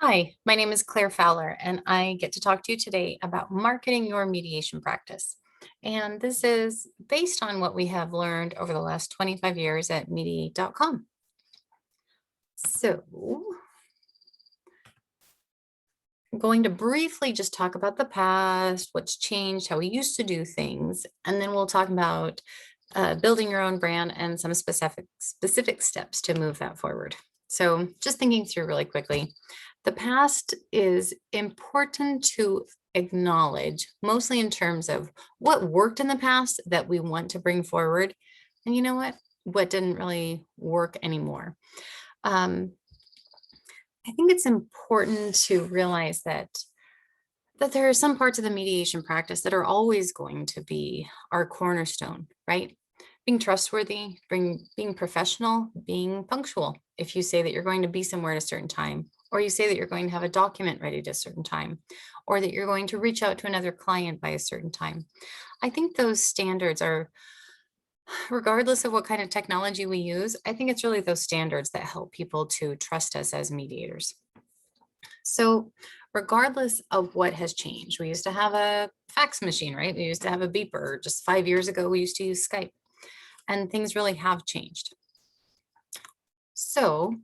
Hi, my name is Claire Fowler, and I get to talk to you today about marketing your mediation practice. And this is based on what we have learned over the last 25 years at mediate.com. So, I'm going to briefly just talk about the past, what's changed, how we used to do things, and then we'll talk about building your own brand and some specific steps to move that forward. So just thinking through really quickly, the past is important to acknowledge, mostly in terms of what worked in the past that we want to bring forward. And you know what didn't really work anymore. Um, I think it's important to realize that there are some parts of the mediation practice that are always going to be our cornerstone, right? Being trustworthy, being professional, being punctual. If you say that you're going to be somewhere at a certain time, or you say that you're going to have a document ready at a certain time, or that you're going to reach out to another client by a certain time. I think those standards are, regardless of what kind of technology we use, I think it's really those standards that help people to trust us as mediators. So regardless of what has changed, we used to have a fax machine, right? We used to have a beeper. Just 5 years ago, we used to use Skype, and things really have changed. So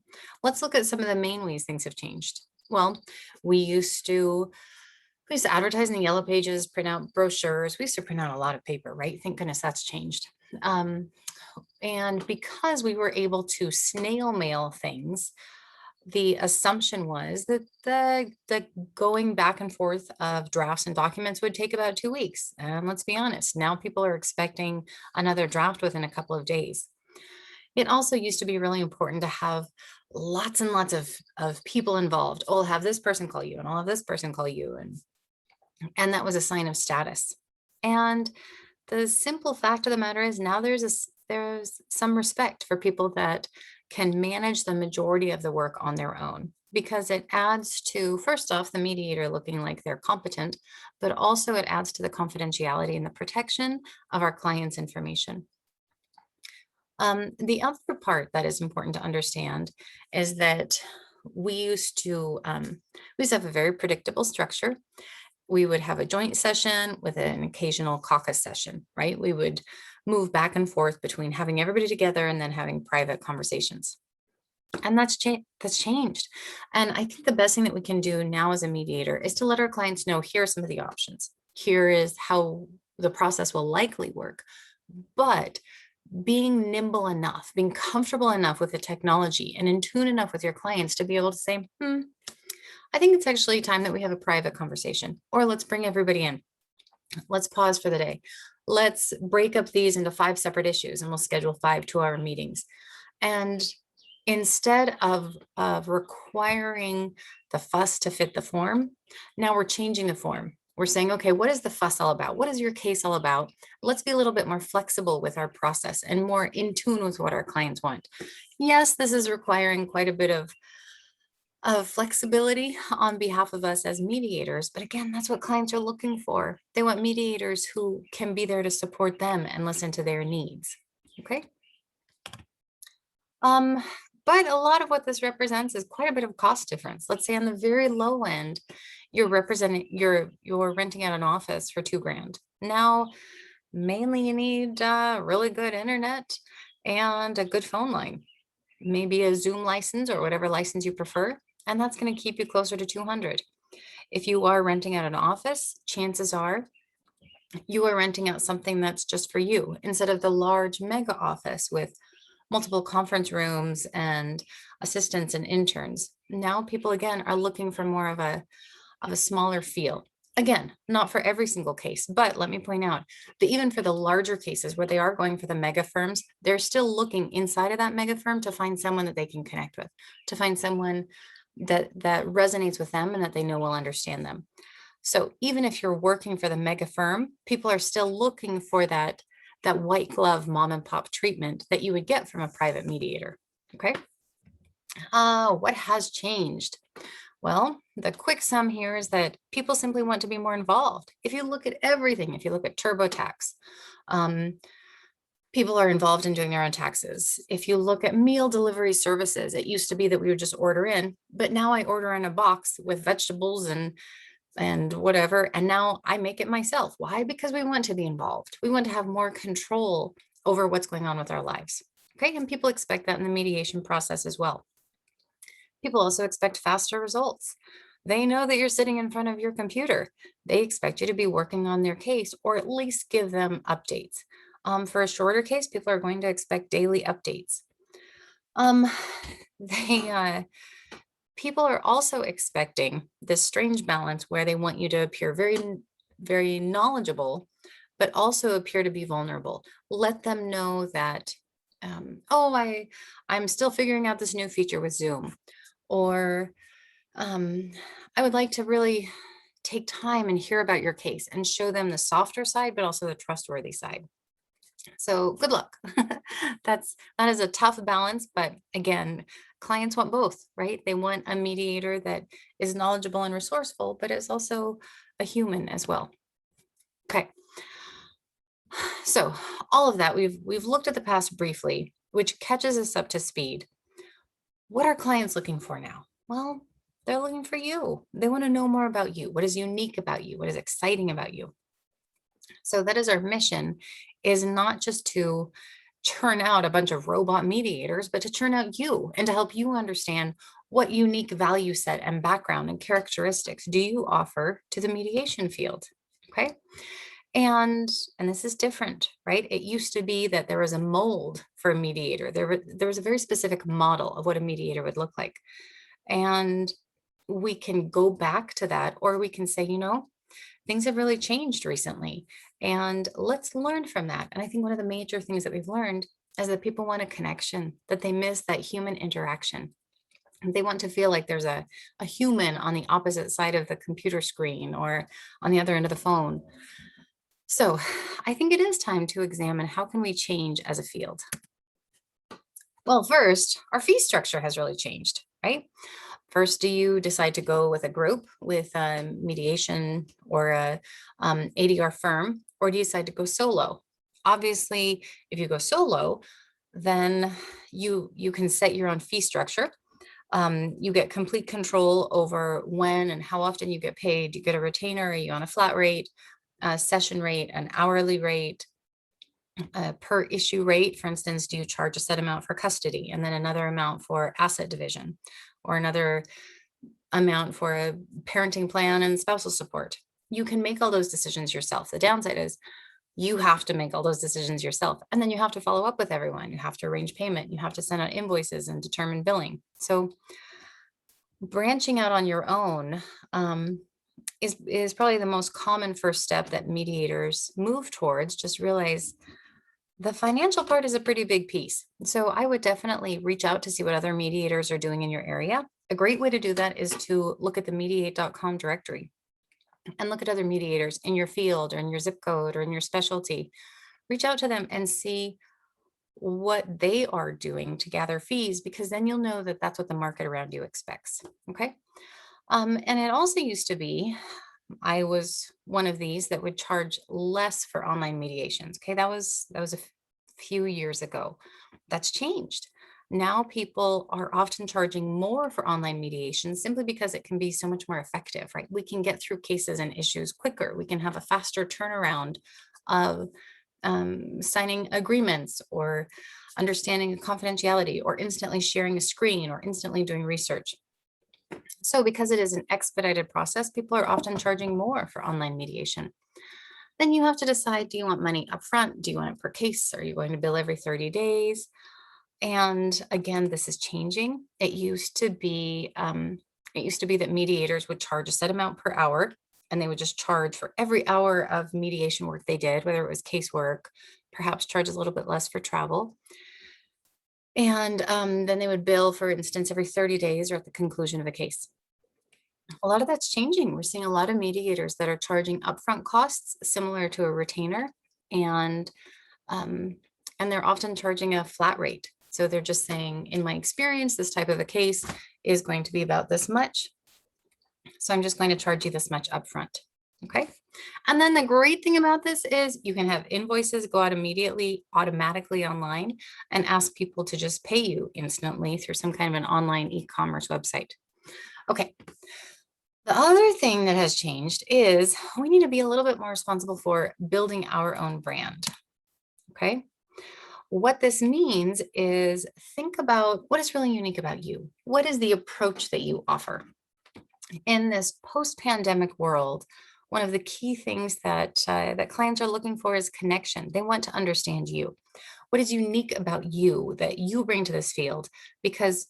let's look at some of the main ways things have changed. Well, we used to advertise in the yellow pages, print out brochures. We used to print out a lot of paper, right? Thank goodness that's changed. And because we were able to snail mail things, the assumption was that the going back and forth of drafts and documents would take about 2 weeks. And let's be honest, now people are expecting another draft within a couple of days. It also used to be really important to have lots and lots of people involved. Oh, I'll have this person call you, and I'll have this person call you. And that was a sign of status. And the simple fact of the matter is now there's some respect for people that can manage the majority of the work on their own, because it adds to, first off, the mediator looking like they're competent, but also it adds to the confidentiality and the protection of our clients' information. The other part that is important to understand is that we used to have a very predictable structure. We would have a joint session with an occasional caucus session, right? We would move back and forth between having everybody together and then having private conversations. And that's changed. And I think the best thing that we can do now as a mediator is to let our clients know, here are some of the options. Here is how the process will likely work. But being nimble enough, being comfortable enough with the technology and in tune enough with your clients to be able to say, I think it's actually time that we have a private conversation, or let's bring everybody in. Let's pause for the day. Let's break up these into 5 separate issues, and we'll schedule 5 2-hour meetings. And instead of requiring the fuss to fit the form, now we're changing the form. We're saying, okay, what is the fuss all about? What is your case all about? Let's be a little bit more flexible with our process and more in tune with what our clients want. Yes, this is requiring quite a bit of flexibility on behalf of us as mediators. But again, that's what clients are looking for. They want mediators who can be there to support them and listen to their needs. Okay. But a lot of what this represents is quite a bit of cost difference. Let's say on the very low end, you're renting out an office for $2,000. Now, mainly you need really good internet and a good phone line, maybe a Zoom license or whatever license you prefer. And that's going to keep you closer to 200. If you are renting out an office, chances are you are renting out something that's just for you instead of the large mega office with multiple conference rooms and assistants and interns. Now people again are looking for more of a smaller feel. Again, not for every single case, but let me point out that even for the larger cases where they are going for the mega firms, they're still looking inside of that mega firm to find someone that they can connect with, to find someone that resonates with them and that they know will understand them. So even if you're working for the mega firm, people are still looking for that white glove mom and pop treatment that you would get from a private mediator. Okay. What has changed? Well, the quick sum here is that people simply want to be more involved. If you look at everything, if you look at TurboTax, People are involved in doing their own taxes. If you look at meal delivery services, it used to be that we would just order in, but now I order in a box with vegetables and whatever, and now I make it myself. Why? Because we want to be involved. We want to have more control over what's going on with our lives. Okay, and people expect that in the mediation process as well. People also expect faster results. They know that you're sitting in front of your computer. They expect you to be working on their case or at least give them updates. For a shorter case, people are going to expect daily updates. Um, they People are also expecting this strange balance where they want you to appear very knowledgeable, but also appear to be vulnerable. Let them know that, oh, I'm still figuring out this new feature with Zoom, or I would like to really take time and hear about your case and show them the softer side, but also the trustworthy side. So good luck. That is a tough balance, but again, clients want both, right? They want a mediator that is knowledgeable and resourceful, but is also a human as well. Okay. So all of that, we've looked at the past briefly, which catches us up to speed. What are clients looking for now? Well, they're looking for you. They want to know more about you. What is unique about you? What is exciting about you? So that is our mission, is not just to churn out a bunch of robot mediators, but to churn out you and to help you understand what unique value set and background and characteristics do you offer to the mediation field. Okay. And this is different, right? It used to be that there was a mold for a mediator. There was a very specific model of what a mediator would look like. And we can go back to that, or we can say, things have really changed recently, and let's learn from that. And I think one of the major things that we've learned is that people want a connection, that they miss that human interaction. They want to feel like there's a human on the opposite side of the computer screen or on the other end of the phone. So I think it is time to examine, how can we change as a field? Well, first, our fee structure has really changed, right? First, do you decide to go with a group, with a mediation or a ADR firm, or do you decide to go solo? Obviously, if you go solo, then you can set your own fee structure. You get complete control over when and how often you get paid. You get a retainer, are you on a flat rate, a session rate, an hourly rate, a per issue rate? For instance, do you charge a set amount for custody and then another amount for asset division, or another amount for a parenting plan and spousal support? You can make all those decisions yourself. The downside is you have to make all those decisions yourself. And then you have to follow up with everyone. You have to arrange payment. You have to send out invoices and determine billing. So branching out on your own is probably the most common first step that mediators move towards. Just realize the financial part is a pretty big piece. So I would definitely reach out to see what other mediators are doing in your area. A great way to do that is to look at the mediate.com directory and look at other mediators in your field or in your zip code or in your specialty. Reach out to them and see what they are doing to gather fees, because then you'll know that that's what the market around you expects. Okay. And it also used to be, I was one of these that would charge less for online mediations. Okay, that was a few years ago. That's changed. Now people are often charging more for online mediation simply because it can be so much more effective, right? We can get through cases and issues quicker. We can have a faster turnaround of signing agreements, or understanding confidentiality, or instantly sharing a screen, or instantly doing research. So because it is an expedited process, people are often charging more for online mediation. Then you have to decide, do you want money upfront? Do you want it per case? Are you going to bill every 30 days? And again, this is changing. It used to be that mediators would charge a set amount per hour, and they would just charge for every hour of mediation work they did, whether it was casework, perhaps charge a little bit less for travel. And then they would bill, for instance, every 30 days or at the conclusion of a case. A lot of that's changing. We're seeing a lot of mediators that are charging upfront costs similar to a retainer, and they're often charging a flat rate. So they're just saying, in my experience, this type of a case is going to be about this much. So I'm just going to charge you this much upfront. Okay. And then the great thing about this is you can have invoices go out immediately, automatically online, and ask people to just pay you instantly through some kind of an online e-commerce website. Okay. The other thing that has changed is we need to be a little bit more responsible for building our own brand. Okay. What this means is think about what is really unique about you. What is the approach that you offer? In this post-pandemic world, one of the key things that clients are looking for is connection. They want to understand you. What is unique about you that you bring to this field? Because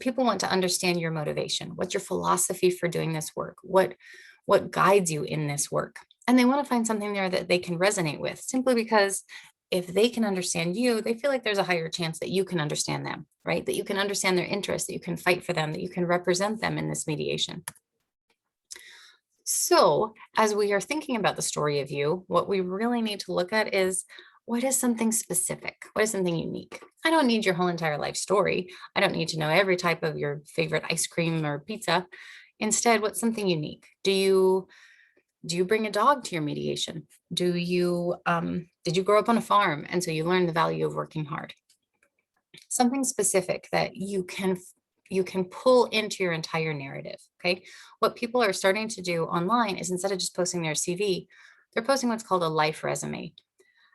people want to understand your motivation. What's your philosophy for doing this work? What guides you in this work? And they want to find something there that they can resonate with, simply because if they can understand you, they feel like there's a higher chance that you can understand them, right? That you can understand their interests, that you can fight for them, that you can represent them in this mediation. So as we are thinking about the story of you, what we really need to look at is, what is something specific? What is something unique? I don't need your whole entire life story. I don't need to know every type of your favorite ice cream or pizza. Instead, what's something unique? Do you bring a dog to your mediation? Did you grow up on a farm and so you learn the value of working hard? Something specific that you can pull into your entire narrative. Okay. What people are starting to do online is, instead of just posting their CV, they're posting what's called a life resume,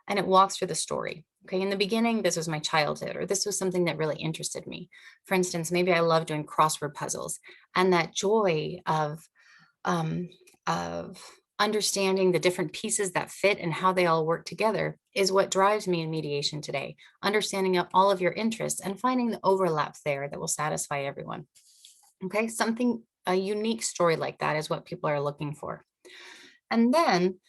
and it walks through the story. Okay. In the beginning, this was my childhood, or this was something that really interested me. For instance, maybe I love doing crossword puzzles, and that joy of understanding the different pieces that fit and how they all work together is what drives me in mediation today. Understanding all of your interests and finding the overlaps there that will satisfy everyone. Okay, a unique story like that is what people are looking for. And then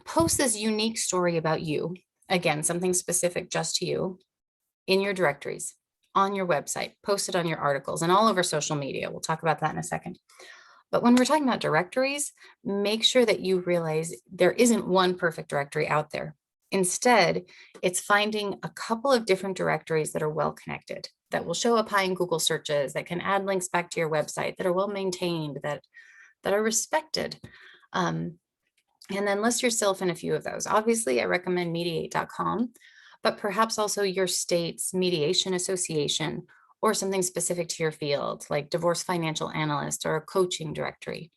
post this unique story about you, again, something specific just to you, in your directories, on your website, post it on your articles, and all over social media. We'll talk about that in a second. But when we're talking about directories, make sure that you realize there isn't one perfect directory out there. Instead, it's finding a couple of different directories that are well connected, that will show up high in Google searches, that can add links back to your website, that are well maintained, that are respected. And then list yourself in a few of those. Obviously, I recommend mediate.com, but perhaps also your state's mediation association, or something specific to your field, like divorce financial analyst or a coaching directory.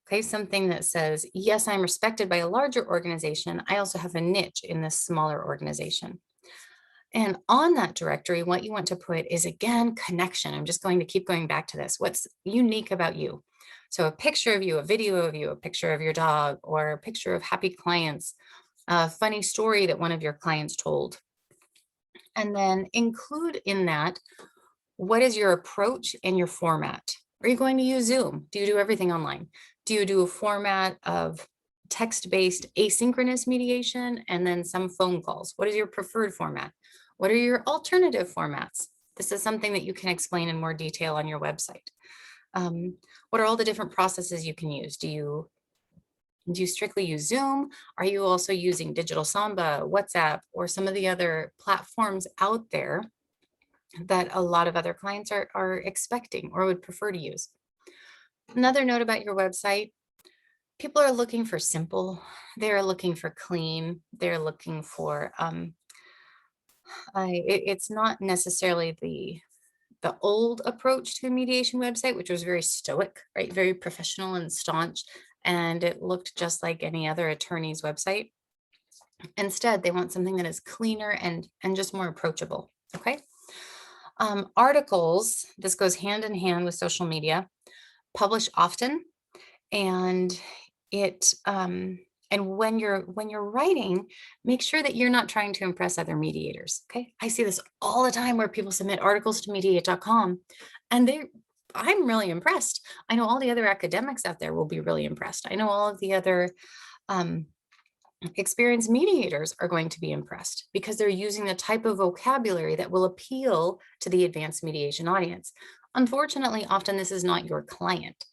Okay, something that says, yes, I'm respected by a larger organization. I also have a niche in this smaller organization. And on that directory, what you want to put is, again, connection. I'm just going to keep going back to this. What's unique about you? So a picture of you, a video of you, a picture of your dog, or a picture of happy clients, a funny story that one of your clients told. And then include in that, what is your approach and your format? Are you going to use Zoom? Do you do everything online? Do you do a format of text-based asynchronous mediation and then some phone calls? What is your preferred format? What are your alternative formats? This is something that you can explain in more detail on your website. What are all the different processes you can use? Do you strictly use Zoom? Are you also using Digital Samba, WhatsApp, or some of the other platforms out there that a lot of other clients are expecting or would prefer to use? Another note about your website: people are looking for simple, they're looking for clean, they're looking for, it's not necessarily the old approach to a mediation website, which was very stoic, right? Very professional and staunch, and it looked just like any other attorney's website. Instead, they want something that is cleaner and just more approachable, okay? Articles, this goes hand in hand with social media. Publish often, and when you're writing, make sure that you're not trying to impress other mediators. Okay, I see this all the time where people submit articles to mediate.com, and I'm really impressed. I know all the other academics out there will be really impressed. I know all of the other experienced mediators are going to be impressed, because they're using the type of vocabulary that will appeal to the advanced mediation audience. Unfortunately, often this is not your client.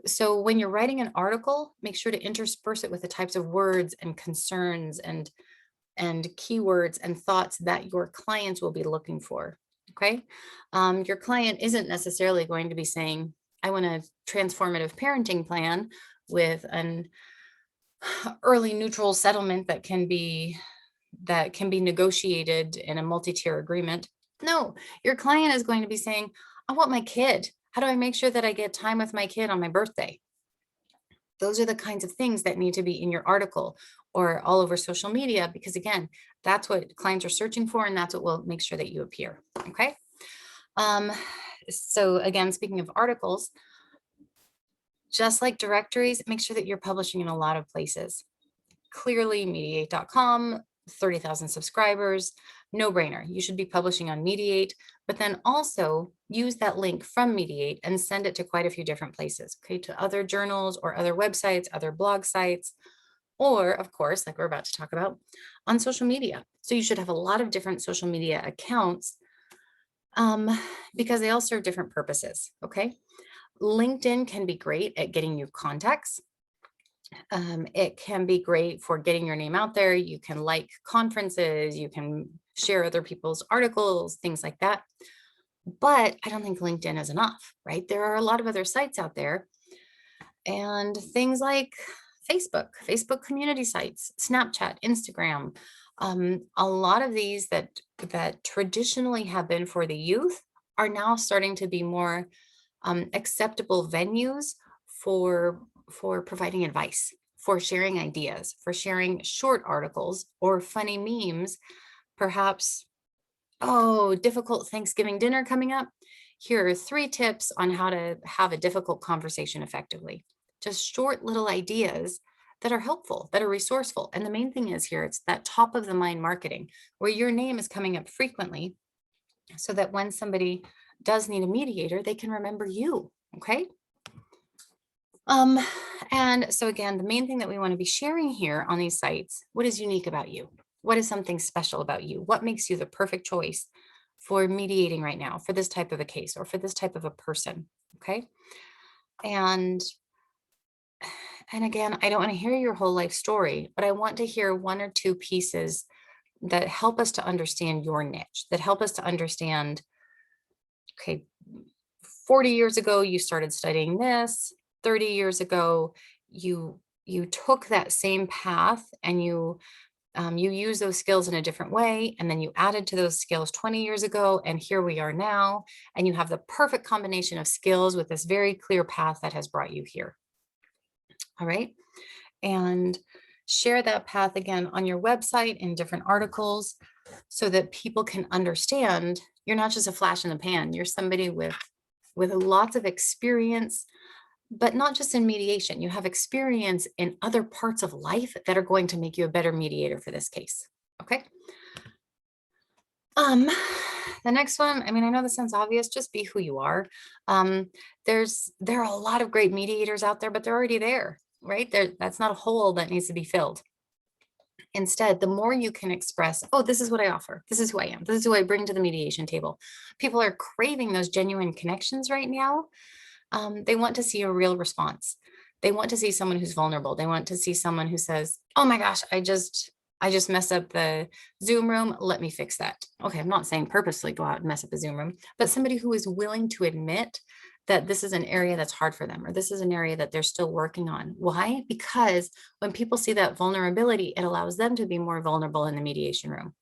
So when you're writing an article, make sure to intersperse it with the types of words and concerns and keywords and thoughts that your clients will be looking for. Okay. Your client isn't necessarily going to be saying, I want a transformative parenting plan with an early neutral settlement that can be negotiated in a multi-tier agreement. No, your client is going to be saying, I want my kid. How do I make sure that I get time with my kid on my birthday? Those are the kinds of things that need to be in your article or all over social media, because again, that's what clients are searching for, and that's what will make sure that you appear. Okay. Um, so again, speaking of articles, just like directories, make sure that you're publishing in a lot of places. Clearly, mediate.com, 30,000 subscribers, no brainer. You should be publishing on Mediate, but then also use that link from Mediate and send it to quite a few different places, okay, to other journals or other websites, other blog sites, or of course, like we're about to talk about, on social media. So you should have a lot of different social media accounts because they all serve different purposes, okay? LinkedIn can be great at getting you contacts. It can be great for getting your name out there. You can like conferences, you can share other people's articles, things like that. But I don't think LinkedIn is enough, right? There are a lot of other sites out there, and things like Facebook community sites, Snapchat, Instagram. A lot of these that traditionally have been for the youth are now starting to be more acceptable venues for providing advice, for sharing ideas, for sharing short articles or funny memes. Perhaps, oh, difficult Thanksgiving dinner coming up. Here are 3 tips on how to have a difficult conversation effectively. Just short little ideas that are helpful, that are resourceful. And the main thing is here, it's that top of the mind marketing where your name is coming up frequently so that when somebody does need a mediator, they can remember you. Okay. And so again, the main thing that we want to be sharing here on these sites, what is unique about you? What is something special about you? What makes you the perfect choice for mediating right now for this type of a case or for this type of a person? Okay. And again, I don't want to hear your whole life story, but I want to hear 1 or 2 pieces that help us to understand your niche, that help us to understand, okay, 40 years ago, you started studying this. 30 years ago, you took that same path and you use those skills in a different way. And then you added to those skills 20 years ago. And here we are now. And you have the perfect combination of skills with this very clear path that has brought you here. All right. And share that path again on your website in different articles so that people can understand you're not just a flash in the pan. You're somebody with lots of experience, but not just in mediation. You have experience in other parts of life that are going to make you a better mediator for this case. Okay. The next one, I mean, I know this sounds obvious, just be who you are. There are a lot of great mediators out there, but they're already there, right? That's not a hole that needs to be filled. Instead, the more you can express, oh, this is what I offer. This is who I am. This is who I bring to the mediation table. People are craving those genuine connections right now. They want to see a real response. They want to see someone who's vulnerable. They want to see someone who says, oh my gosh, I just messed up the Zoom room. Let me fix that. Okay, I'm not saying purposely go out and mess up a Zoom room, but somebody who is willing to admit that this is an area that's hard for them, or this is an area that they're still working on. Why? Because when people see that vulnerability, it allows them to be more vulnerable in the mediation room.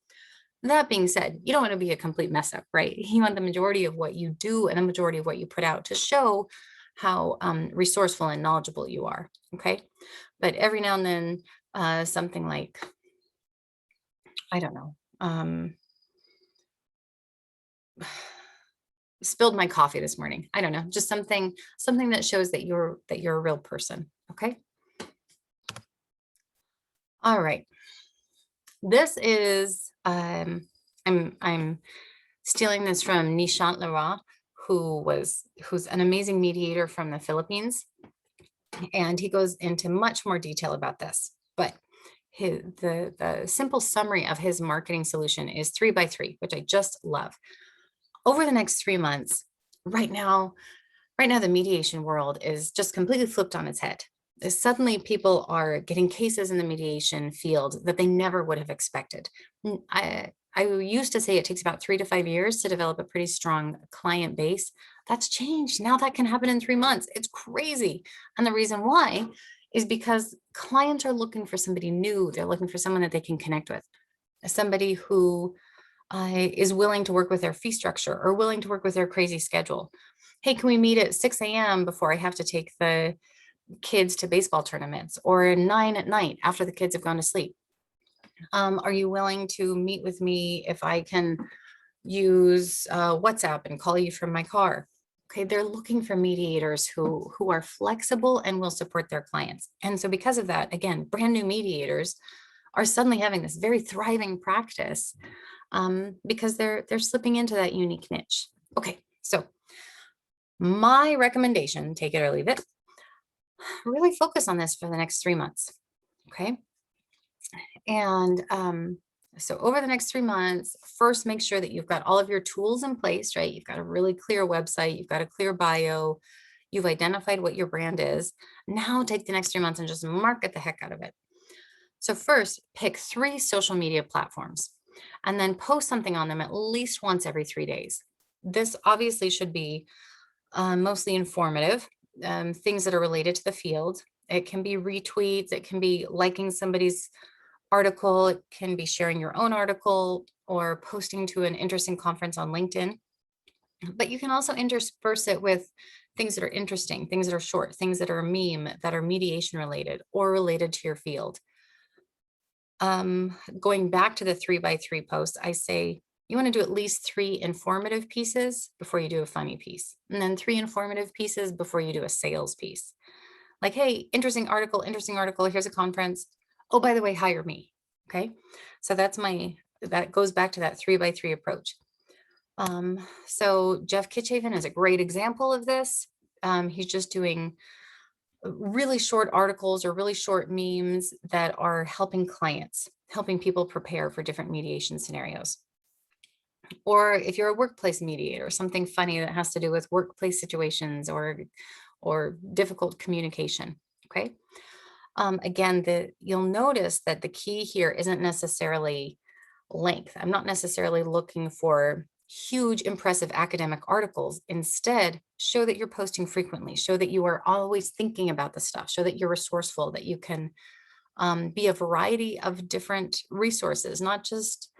That being said, you don't want to be a complete mess up, right? You want the majority of what you do and the majority of what you put out to show how resourceful and knowledgeable you are, okay? But every now and then, something like, I don't know, spilled my coffee this morning. I don't know, just something that shows that you're a real person, okay? All right. This is, I'm stealing this from Nishant Leroy, who's an amazing mediator from the Philippines. And he goes into much more detail about this, but the simple summary of his marketing solution is 3 by 3, which I just love. Over the next 3 months, right now, the mediation world is just completely flipped on its head. Suddenly people are getting cases in the mediation field that they never would have expected. I used to say it takes about 3 to 5 years to develop a pretty strong client base. That's changed. Now that can happen in 3 months. It's crazy. And the reason why is because clients are looking for somebody new. They're looking for someone that they can connect with, somebody who is willing to work with their fee structure or willing to work with their crazy schedule. Hey, can we meet at 6 a.m. before I have to take the kids to baseball tournaments, or 9 at night after the kids have gone to sleep? Are you willing to meet with me if I can use WhatsApp and call you from my car? Okay, they're looking for mediators who are flexible and will support their clients. And so because of that, again, brand new mediators are suddenly having this very thriving practice because they're slipping into that unique niche. Okay, so my recommendation, take it or leave it, really focus on this for the next 3 months. Okay. And so over the next 3 months, first make sure that you've got all of your tools in place, right? You've got a really clear website, you've got a clear bio, you've identified what your brand is. Now take the next 3 months and just market the heck out of it. So first, pick 3 social media platforms and then post something on them at least once every 3 days. This obviously should be mostly informative, things that are related to the field. It can be retweets, it can be liking somebody's article, it can be sharing your own article or posting to an interesting conference on LinkedIn. But you can also intersperse it with things that are interesting, things that are short, things that are a meme, that are mediation related or related to your field. Going back to the 3x3 post, I say you want to do at least 3 informative pieces before you do a funny piece, and then 3 informative pieces before you do a sales piece. Like, hey, interesting article, here's a conference. Oh, by the way, hire me. Okay. So that goes back to that 3x3 approach. So Jeff Kitchaven is a great example of this. He's just doing really short articles or really short memes that are helping clients, helping people prepare for different mediation scenarios. Or if you're a workplace mediator, something funny that has to do with workplace situations or difficult communication. Okay. Again, you'll notice that the key here isn't necessarily length. I'm not necessarily looking for huge, impressive academic articles. Instead, show that you're posting frequently, show that you are always thinking about the stuff, show that you're resourceful, that you can be a variety of different resources, not just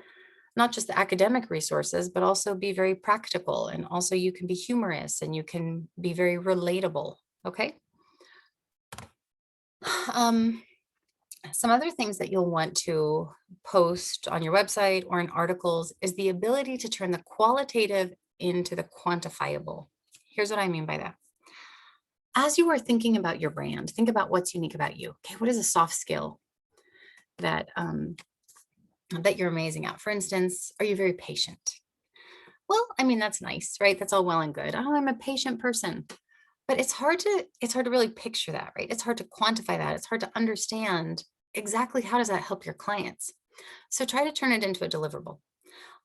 the academic resources, but also be very practical. And also you can be humorous and you can be very relatable. Okay. Some other things that you'll want to post on your website or in articles is the ability to turn the qualitative into the quantifiable. Here's what I mean by that. As you are thinking about your brand, think about what's unique about you. Okay, what is a soft skill that you're amazing at? For instance, are you very patient? Well, I mean, that's nice, right? That's all well and good. Oh, I'm a patient person. But it's hard to really picture that, right? It's hard to quantify that. It's hard to understand exactly how does that help your clients. So try to turn it into a deliverable.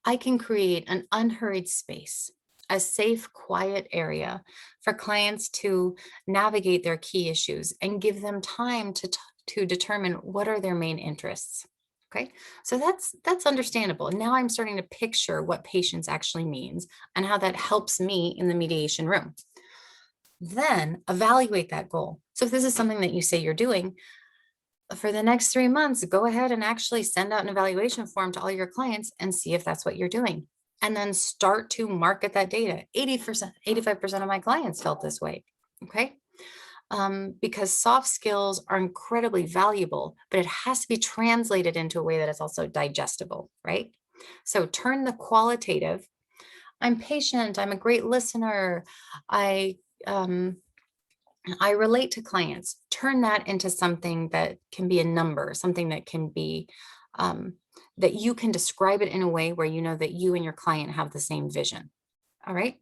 I can create an unhurried space, a safe, quiet area for clients to navigate their key issues and give them time to determine what are their main interests. Okay, so that's understandable. Now I'm starting to picture what patience actually means and how that helps me in the mediation room. Then evaluate that goal. So if this is something that you say you're doing for the next 3 months, go ahead and actually send out an evaluation form to all your clients and see if that's what you're doing. And then start to market that data. 80%, 85% of my clients felt this way. Okay. Because soft skills are incredibly valuable, but it has to be translated into a way that is also digestible, right? So turn the qualitative. I'm patient. I'm a great listener. I relate to clients. Turn that into something that can be a number, something that can be that you can describe it in a way where you know that you and your client have the same vision. All right.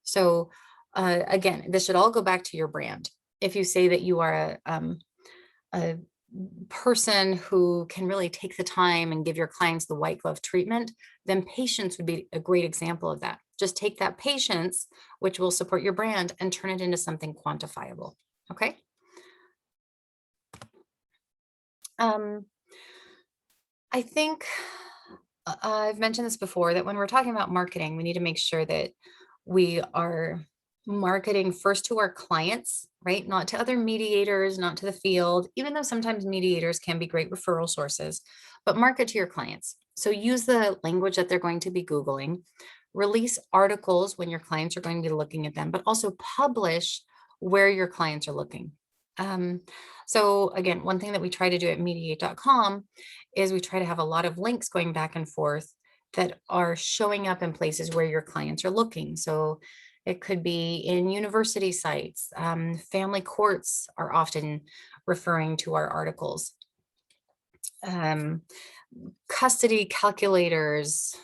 So again, this should all go back to your brand. If you say that you are a person who can really take the time and give your clients the white glove treatment, then patience would be a great example of that. Just take that patience, which will support your brand, and turn it into something quantifiable. Okay. I think I've mentioned this before, that when we're talking about marketing, we need to make sure that we are marketing first to our clients, right? Not to other mediators, not to the field, even though sometimes mediators can be great referral sources, but market to your clients. So use the language that they're going to be Googling, release articles when your clients are going to be looking at them, but also publish where your clients are looking. Um, so again, one thing that we try to do at mediate.com is we try to have a lot of links going back and forth that are showing up in places where your clients are looking. So it could be in university sites. Family courts are often referring to our articles. Um, Custody calculators,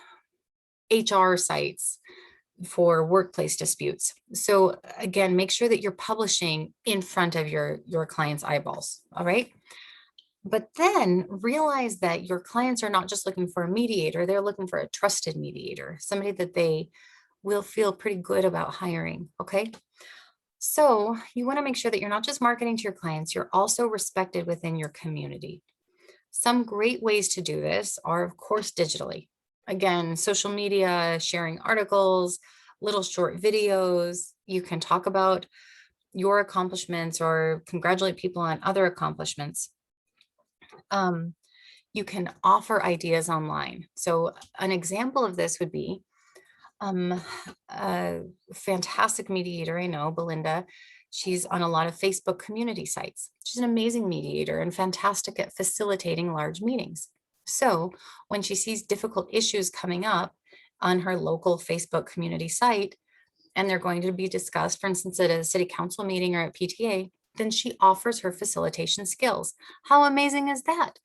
HR sites for workplace disputes. So again, make sure that you're publishing in front of your client's eyeballs. All right. But then realize that your clients are not just looking for a mediator, they're looking for a trusted mediator, somebody that they will feel pretty good about hiring. Okay. So you want to make sure that you're not just marketing to your clients, you're also respected within your community. Some great ways to do this are, of course, digitally. Again, social media, sharing articles, little short videos. You can talk about your accomplishments or congratulate people on other accomplishments. You can offer ideas online. So an example of this would be a fantastic mediator I know, Belinda. She's on a lot of Facebook community sites. She's an amazing mediator and fantastic at facilitating large meetings. So when she sees difficult issues coming up on her local Facebook community site, and they're going to be discussed, for instance, at a city council meeting or at PTA, then she offers her facilitation skills. How amazing is that?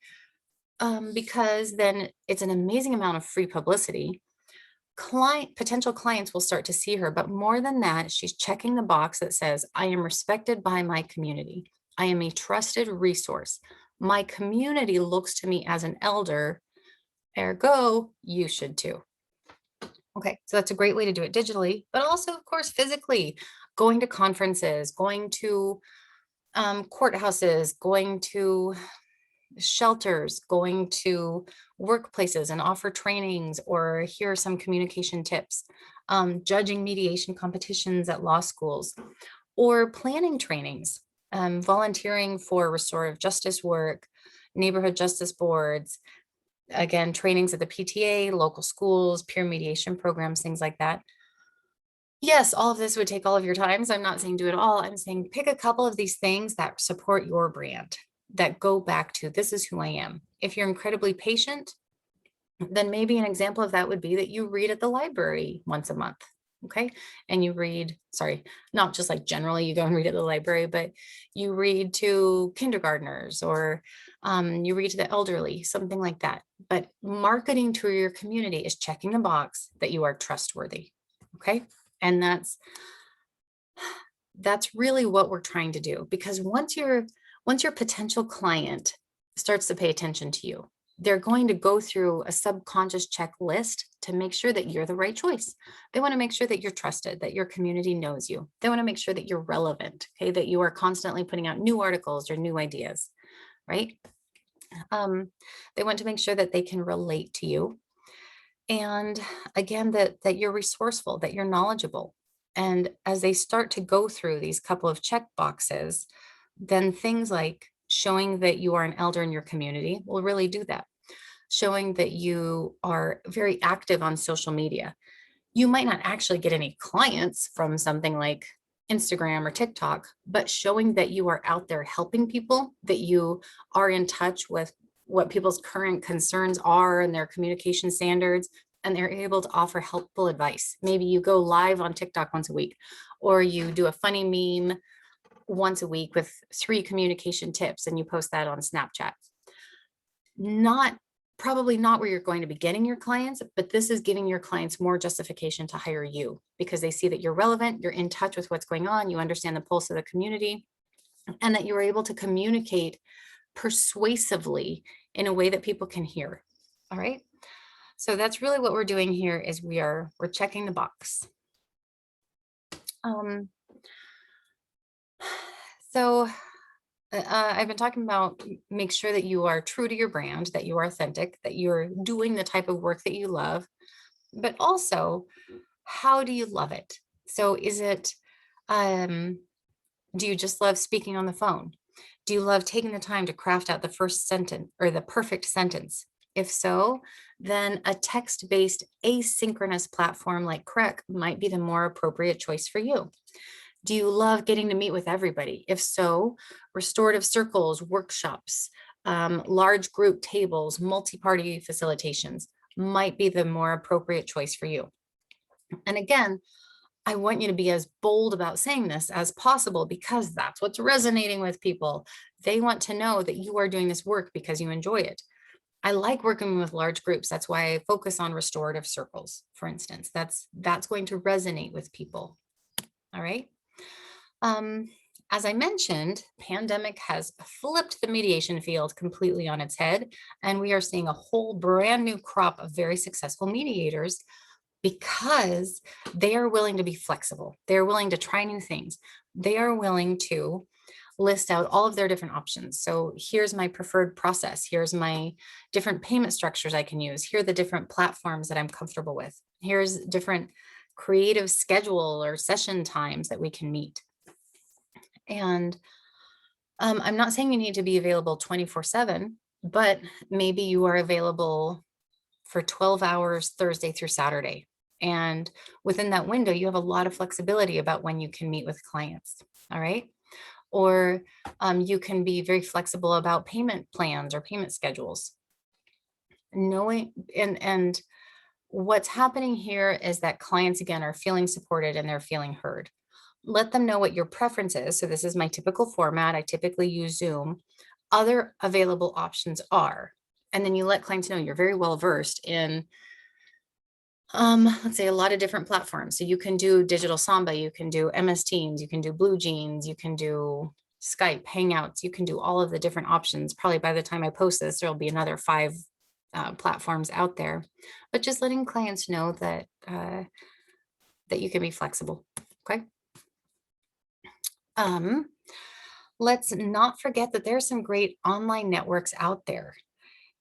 Because then it's an amazing amount of free publicity. Potential clients will start to see her, but more than that, she's checking the box that says, I am respected by my community. I am a trusted resource. My community looks to me as an elder, ergo, you should too. Okay, so that's a great way to do it digitally, but also, of course, physically, going to conferences, going to courthouses, going to shelters, going to workplaces and offer trainings, or here are some communication tips, judging mediation competitions at law schools, or planning trainings, volunteering for restorative justice work, neighborhood justice boards, again, trainings at the PTA, local schools, peer mediation programs, things like that. Yes, all of this would take all of your time. So I'm not saying do it all. I'm saying pick a couple of these things that support your brand, that go back to this is who I am. If you're incredibly patient, then maybe an example of that would be that you read at the library once a month. Okay. And you read, sorry, not just like generally you go and read at the library, but you read to kindergartners, or you read to the elderly, something like that. But marketing to your community is checking the box that you are trustworthy. Okay. And that's really what we're trying to do, because once your potential client starts to pay attention to you, they're going to go through a subconscious checklist to make sure that you're the right choice. They want to make sure that you're trusted, that your community knows you. They want to make sure that you're relevant, okay, that you are constantly putting out new articles or new ideas, right? They want to make sure that they can relate to you. And again, that you're resourceful, that you're knowledgeable. And as they start to go through these couple of check boxes, then things like showing that you are an elder in your community will really do that. Showing that you are very active on social media. You might not actually get any clients from something like Instagram or TikTok, but showing that you are out there helping people, that you are in touch with what people's current concerns are and their communication standards, and they're able to offer helpful advice. Maybe you go live on TikTok once a week, or you do a funny meme once a week with 3 communication tips and you post that on Snapchat. Probably not where you're going to be getting your clients, but this is giving your clients more justification to hire you, because they see that you're relevant, you're in touch with what's going on, you understand the pulse of the community, and that you're able to communicate persuasively in a way that people can hear. All right. So that's really what we're doing here, is we're checking the box. So I've been talking about make sure that you are true to your brand, that you are authentic, that you're doing the type of work that you love, but also how do you love it? So is it, um, do you just love speaking on the phone? Do you love taking the time to craft out the first sentence or the perfect sentence? If so, then a text-based asynchronous platform like Crec might be the more appropriate choice for you. Do you love getting to meet with everybody? If so, restorative circles, workshops, large group tables, multi-party facilitations might be the more appropriate choice for you. And again, I want you to be as bold about saying this as possible because that's what's resonating with people. They want to know that you are doing this work because you enjoy it. I like working with large groups. That's why I focus on restorative circles, for instance. That's going to resonate with people. All right. Um, as I mentioned, pandemic has flipped the mediation field completely on its head, and we are seeing a whole brand new crop of very successful mediators because they are willing to be flexible. They're willing to try new things. They are willing to list out all of their different options. So here's my preferred process. Here's my different payment structures I can use. Here are the different platforms that I'm comfortable with. Here's different creative schedule or session times that we can meet. And I'm not saying you need to be available 24/7, but maybe you are available for 12 hours Thursday through Saturday. And within that window, you have a lot of flexibility about when you can meet with clients. All right. Or you can be very flexible about payment plans or payment schedules. Knowing and what's happening here is that clients again are feeling supported and they're feeling heard. Let them know what your preference is. So this is my typical format. I typically use Zoom. Other available options are, and then you let clients know you're very well versed in, let's say a lot of different platforms. So you can do digital Samba, you can do MS Teams, you can do Blue Jeans, you can do Skype, Hangouts, you can do all of the different options. Probably by the time I post this, there'll be another 5 platforms out there, but just letting clients know that that you can be flexible. Okay. Let's not forget that there's some great online networks out there.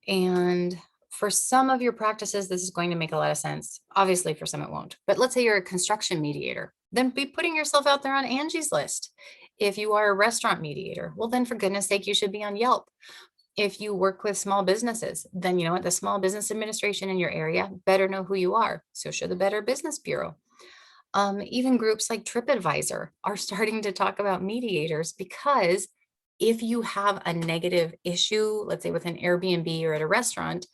And for some of your practices, this is going to make a lot of sense. Obviously, for some, it won't. But let's say you're a construction mediator, then be putting yourself out there on Angie's List. If you are a restaurant mediator, well, then for goodness sake, you should be on Yelp. If you work with small businesses, then you know what? The Small Business Administration in your area better know who you are. So should the Better Business Bureau. Even groups like TripAdvisor are starting to talk about mediators because if you have a negative issue, let's say with an Airbnb or at a restaurant,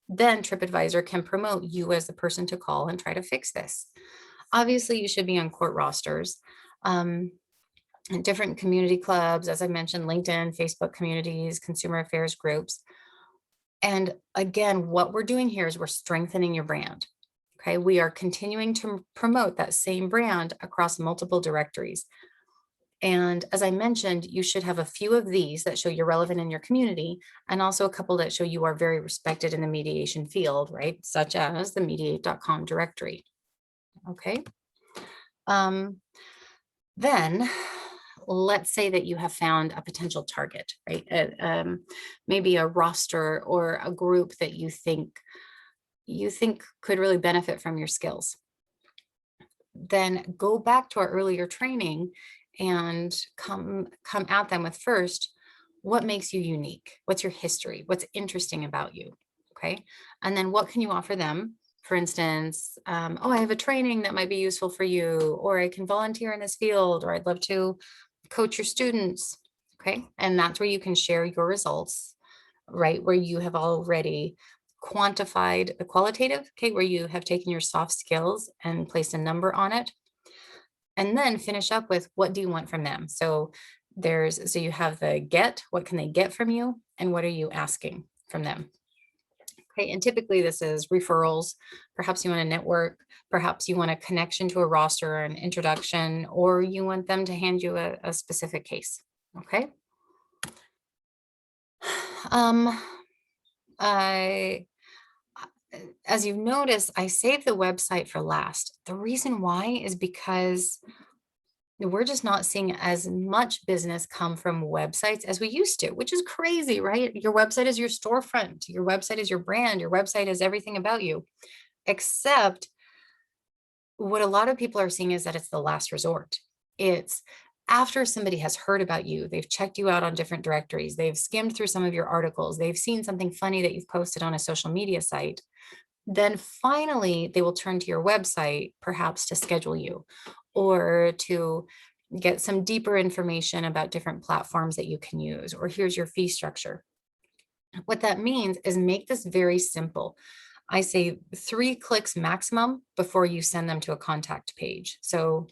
then TripAdvisor can promote you as the person to call and try to fix this. Obviously, you should be on court rosters, and different community clubs, as I mentioned, LinkedIn, Facebook communities, consumer affairs groups. And again, what we're doing here is we're strengthening your brand. Okay, we are continuing to promote that same brand across multiple directories. And as I mentioned, you should have a few of these that show you're relevant in your community, and also a couple that show you are very respected in the mediation field, right? Such as the mediate.com directory. Okay. Then let's say that you have found a potential target, right? Maybe a roster or a group that you think could really benefit from your skills. Then go back to our earlier training and come at them with first, what makes you unique? What's your history? What's interesting about you? Okay. And then what can you offer them? For instance, oh, I have a training that might be useful for you, or I can volunteer in this field, or I'd love to coach your students. Okay. And that's where you can share your results, right? Where you have already quantified the qualitative, okay, where you have taken your soft skills and placed a number on it. And then finish up with what do you want from them? So you have the get, what can they get from you? And what are you asking from them? Okay, and typically this is referrals. Perhaps you want a network, perhaps you want a connection to a roster, an introduction, or you want them to hand you a specific case. Okay. As you've noticed, I saved the website for last. The reason why is because we're just not seeing as much business come from websites as we used to, which is crazy, right? Your website is your storefront. Your website is your brand. Your website is everything about you. Except what a lot of people are seeing is that it's the last resort. It's after somebody has heard about you, they've checked you out on different directories, they've skimmed through some of your articles, they've seen something funny that you've posted on a social media site, then finally they will turn to your website, perhaps to schedule you or to get some deeper information about different platforms that you can use, or here's your fee structure. What that means is make this very simple. I say 3 clicks maximum before you send them to a contact page. So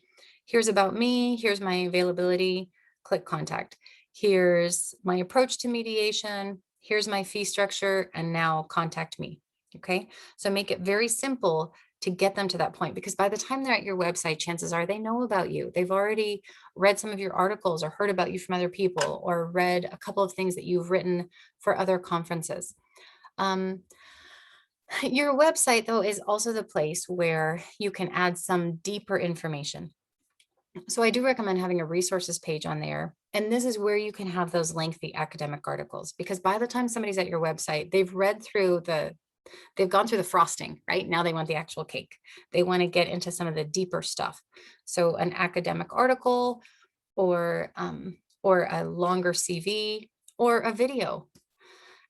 here's about me, here's my availability, click contact. Here's my approach to mediation, here's my fee structure, and now contact me. Okay, so make it very simple to get them to that point, because by the time they're at your website, chances are they know about you. They've already read some of your articles or heard about you from other people, or read a couple of things that you've written for other conferences. Your website, though, is also the place where you can add some deeper information. So I do recommend having a resources page on there. And this is where you can have those lengthy academic articles, because by the time somebody's at your website, they've gone through the frosting, right? Now they want the actual cake. They want to get into some of the deeper stuff. So an academic article, or a longer CV, or a video.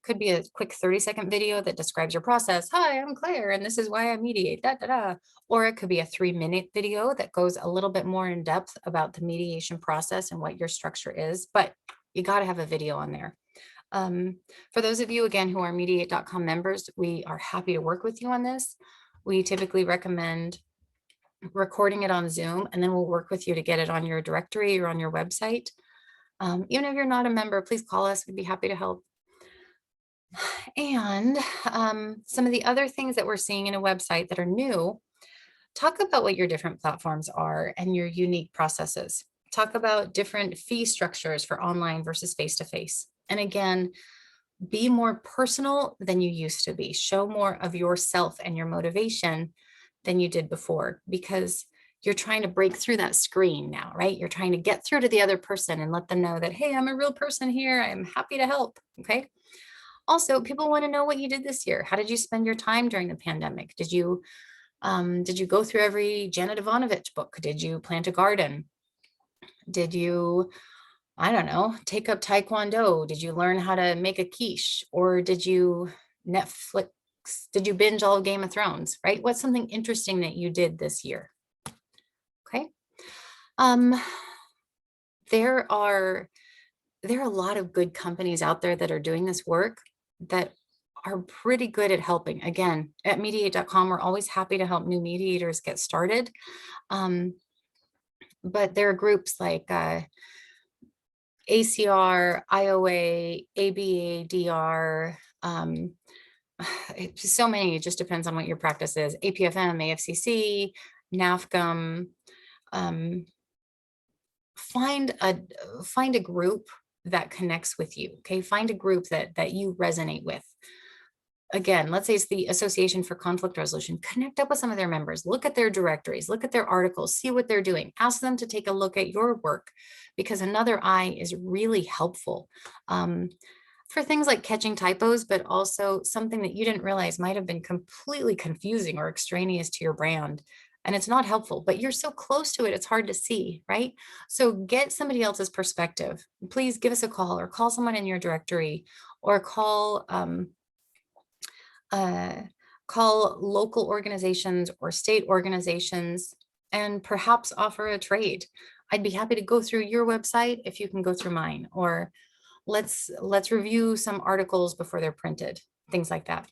Could be a quick 30-second video that describes your process. Hi, I'm Claire, and this is why I mediate, da, da, da. Or it could be a 3-minute video that goes a little bit more in depth about the mediation process and what your structure is, but you got to have a video on there. For those of you, again, who are mediate.com members, we are happy to work with you on this. We typically recommend recording it on Zoom, and then we'll work with you to get it on your directory or on your website. Even if you're not a member, please call us. We'd be happy to help. And some of the other things that we're seeing in a website that are new, talk about what your different platforms are and your unique processes. Talk about different fee structures for online versus face-to-face. And again, be more personal than you used to be. Show more of yourself and your motivation than you did before, because you're trying to break through that screen now, right? You're trying to get through to the other person and let them know that, hey, I'm a real person here. I'm happy to help. Okay. Also, people want to know what you did this year. How did you spend your time during the pandemic? Did you go through every Janet Ivanovich book? Did you plant a garden? Did you, I don't know, take up Taekwondo? Did you learn how to make a quiche? Or did you binge all of Game of Thrones, right? What's something interesting that you did this year? Okay. There are a lot of good companies out there that are doing this work that are pretty good at helping. Again, at mediate.com, we're always happy to help new mediators get started. But there are groups like ACR, IOA, ABA, DR, so many. It just depends on what your practice is. APFM, AFCC, NAFCM. Find a group that connects with you. Okay, find a group that you resonate with. Again, let's say it's the Association for Conflict Resolution. Connect up with some of their members, look at their directories, look at their articles, see what they're doing, ask them to take a look at your work, because another eye is really helpful for things like catching typos, but also something that you didn't realize might have been completely confusing or extraneous to your brand. And it's not helpful, but you're so close to it, it's hard to see, right? So get somebody else's perspective. Please give us a call, or call someone in your directory, or call local organizations or state organizations, and perhaps offer a trade. I'd be happy to go through your website if you can go through mine, or let's review some articles before they're printed, things like that.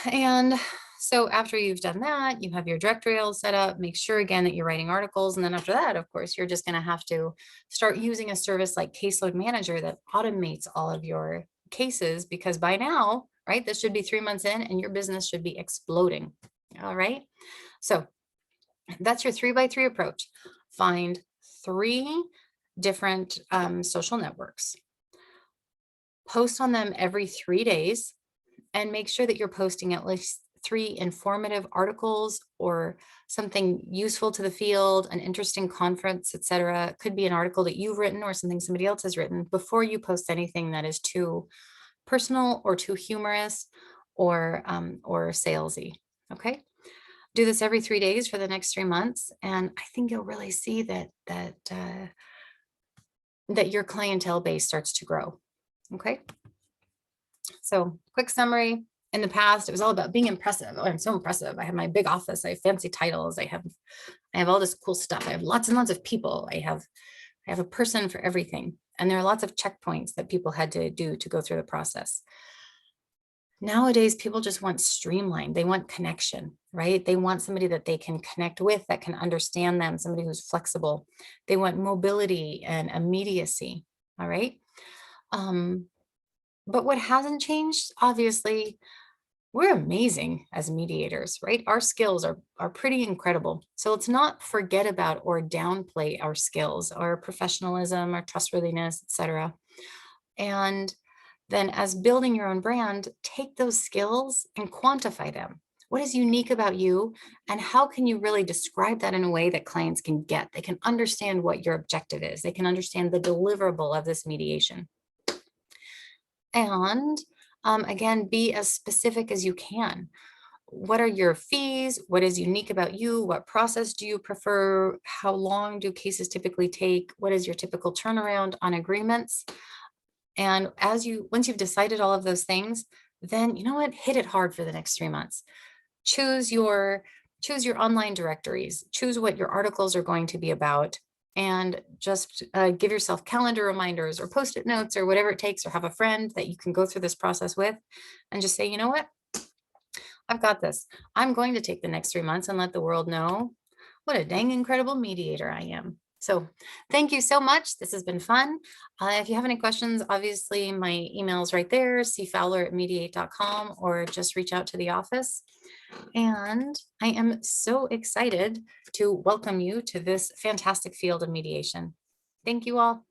And so after you've done that, you have your directory all set up, make sure again that you're writing articles. And then after that, of course, you're just going to have to start using a service like Caseload Manager that automates all of your cases, because by now, right, this should be 3 months in and your business should be exploding. All right. So that's your 3x3 approach. Find 3 different social networks, post on them every 3 days, and make sure that you're posting at least 3 informative articles or something useful to the field, an interesting conference, etc. It could be an article that you've written or something somebody else has written before you post anything that is too personal or too humorous or salesy. Okay. Do this every 3 days for the next 3 months, and I think you'll really see that your clientele base starts to grow. Okay. So quick summary. In the past, it was all about being impressive. Oh, I'm so impressive. I have my big office. I have fancy titles. I have all this cool stuff. I have lots and lots of people. I have a person for everything. And there are lots of checkpoints that people had to do to go through the process. Nowadays, people just want streamlined. They want connection, right? They want somebody that they can connect with, that can understand them, somebody who's flexible. They want mobility and immediacy. All right. But what hasn't changed, obviously, we're amazing as mediators, right? Our skills are pretty incredible. So let's not forget about or downplay our skills, our professionalism, our trustworthiness, etc. And then as building your own brand, take those skills and quantify them. What is unique about you, and how can you really describe that in a way that clients can get? They can understand what your objective is. They can understand the deliverable of this mediation. And again, be as specific as you can. What are your fees? What is unique about you? What process do you prefer? How long do cases typically take? What is your typical turnaround on agreements? And once you've decided all of those things, then you know what? Hit it hard for the next 3 months. Choose your online directories. Choose what your articles are going to be about, and just give yourself calendar reminders or post-it notes or whatever it takes, or have a friend that you can go through this process with, and just say, you know what? I've got this. I'm going to take the next 3 months and let the world know what a dang incredible mediator I am. So thank you so much. This has been fun. If you have any questions, obviously my email is right there, cfowler@mediate.com, or just reach out to the office. And I am so excited to welcome you to this fantastic field of mediation. Thank you all.